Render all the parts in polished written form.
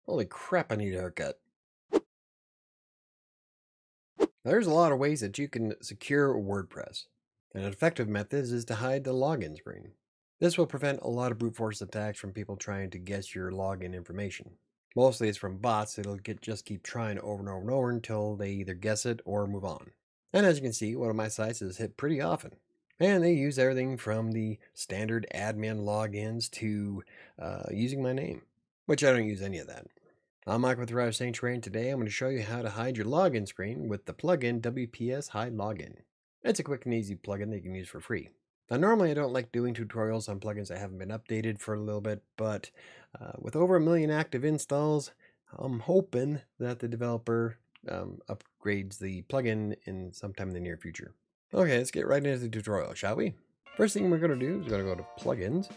Holy crap, I need a haircut. There's a lot of ways that you can secure WordPress. An effective method is to hide the login screen. This will prevent a lot of brute force attacks from people trying to guess your login information. Mostly it's from bots that'll just keep trying over and over and over until they either guess it or move on. And as you can see, one of my sites is hit pretty often. And they use everything from the standard admin logins to using my name, which I don't use any of that. I'm Mike with WriterSanctuary, and today I'm going to show you how to hide your login screen with the plugin WPS Hide Login. It's a quick and easy plugin that you can use for free. Now, normally I don't like doing tutorials on plugins that haven't been updated for a little bit, but with over 1 million active installs, I'm hoping that the developer upgrades the plugin in sometime in the near future. Okay, let's get right into the tutorial, shall we? First thing we're going to do is we're going to go to Plugins.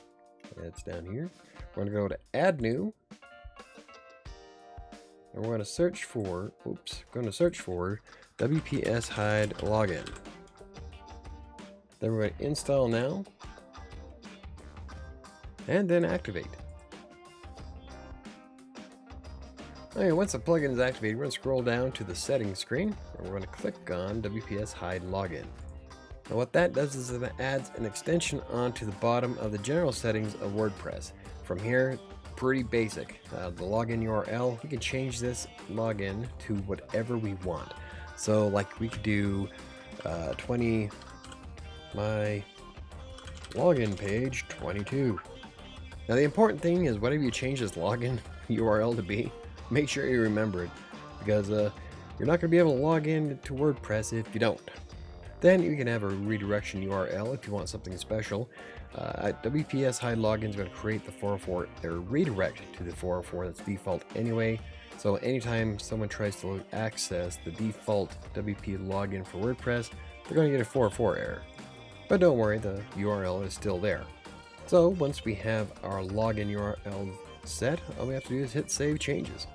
It's down here. We're going to go to Add New. And we're going to search for, WPS Hide Login. Then we're going to install now. And then activate. Okay, once the plugin is activated, we're going to scroll down to the settings screen. And we're going to click on WPS Hide Login. Now what that does is it adds an extension onto the bottom of the general settings of WordPress. From here, pretty basic. The login URL, we can change this login to whatever we want. So like we could do 20 my login page 22. Now the important thing is whatever you change this login URL to be, make sure you remember it, because you're not going to be able to log in to WordPress if you don't. Then you can have a redirection URL if you want something special. WPS Hide Login is going to create the 404 or redirect to the 404 that's default anyway. So anytime someone tries to access the default WP login for WordPress, they're going to get a 404 error. But don't worry, the URL is still there. So once we have our login URL set, all we have to do is hit Save Changes.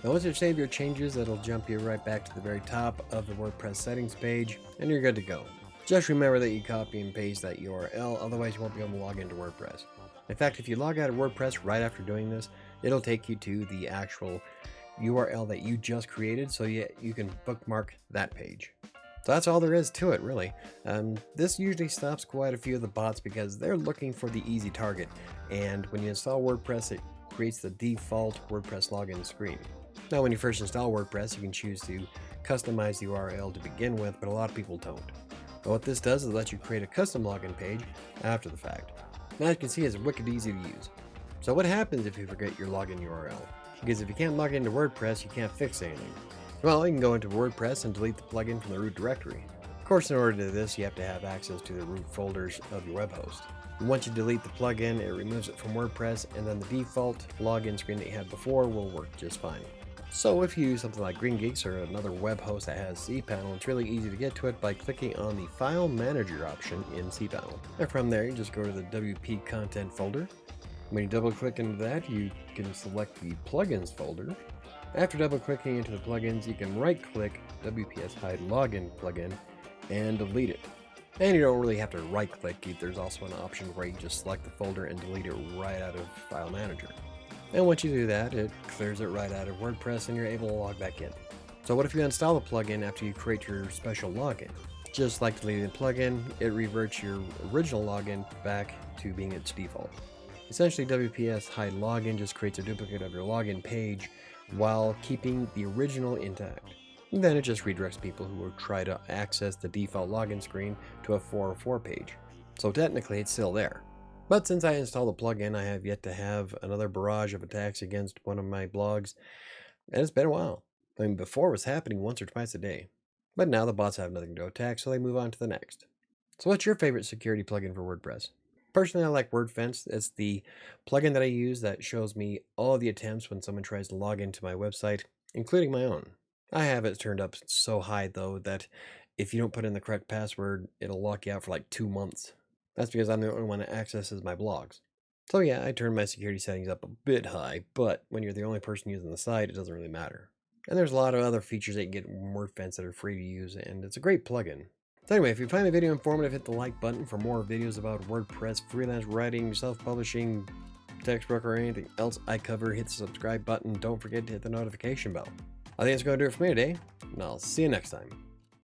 Now once you save your changes, it'll jump you right back to the very top of the WordPress settings page, and you're good to go. Just remember that you copy and paste that URL, otherwise you won't be able to log into WordPress. In fact, if you log out of WordPress right after doing this, it'll take you to the actual URL that you just created, so you can bookmark that page. So that's all there is to it, really. This usually stops quite a few of the bots because they're looking for the easy target, and when you install WordPress, it creates the default WordPress login screen. Now, when you first install WordPress, you can choose to customize the URL to begin with, but a lot of people don't. But what this does is let you create a custom login page after the fact. Now, as you can see, it's wicked easy to use. So what happens if you forget your login URL? Because if you can't log into WordPress, you can't fix anything. Well, you can go into WordPress and delete the plugin from the root directory. Of course, in order to do this, you have to have access to the root folders of your web host. And once you delete the plugin, it removes it from WordPress, and then the default login screen that you had before will work just fine. So if you use something like GreenGeeks or another web host that has cPanel, it's really easy to get to it by clicking on the File Manager option in cPanel. And from there, you just go to the WP Content folder. When you double click into that, you can select the Plugins folder. After double clicking into the plugins, you can right click WPS Hide Login plugin and delete it. And you don't really have to right click, there's also an option where you just select the folder and delete it right out of File Manager. And once you do that, it clears it right out of WordPress and you're able to log back in. So what if you install the plugin after you create your special login? Just like deleting the plugin, it reverts your original login back to being its default. Essentially, WPS Hide Login just creates a duplicate of your login page while keeping the original intact. And then it just redirects people who will try to access the default login screen to a 404 page. So technically it's still there. But since I installed the plugin, I have yet to have another barrage of attacks against one of my blogs, and it's been a while. I mean, before it was happening once or twice a day. But now the bots have nothing to attack, so they move on to the next. So what's your favorite security plugin for WordPress? Personally, I like WordFence. It's the plugin that I use that shows me all of the attempts when someone tries to log into my website, including my own. I have it turned up so high, though, that if you don't put in the correct password, it'll lock you out for like 2 months. That's because I'm the only one that accesses my blogs. So yeah, I turned my security settings up a bit high, but when you're the only person using the site, it doesn't really matter. And there's a lot of other features that you get in WordFence that are free to use, and it's a great plugin. So anyway, if you find the video informative, hit the like button for more videos about WordPress, freelance writing, self-publishing, textbook, or anything else I cover, hit the subscribe button. Don't forget to hit the notification bell. I think that's going to do it for me today, and I'll see you next time.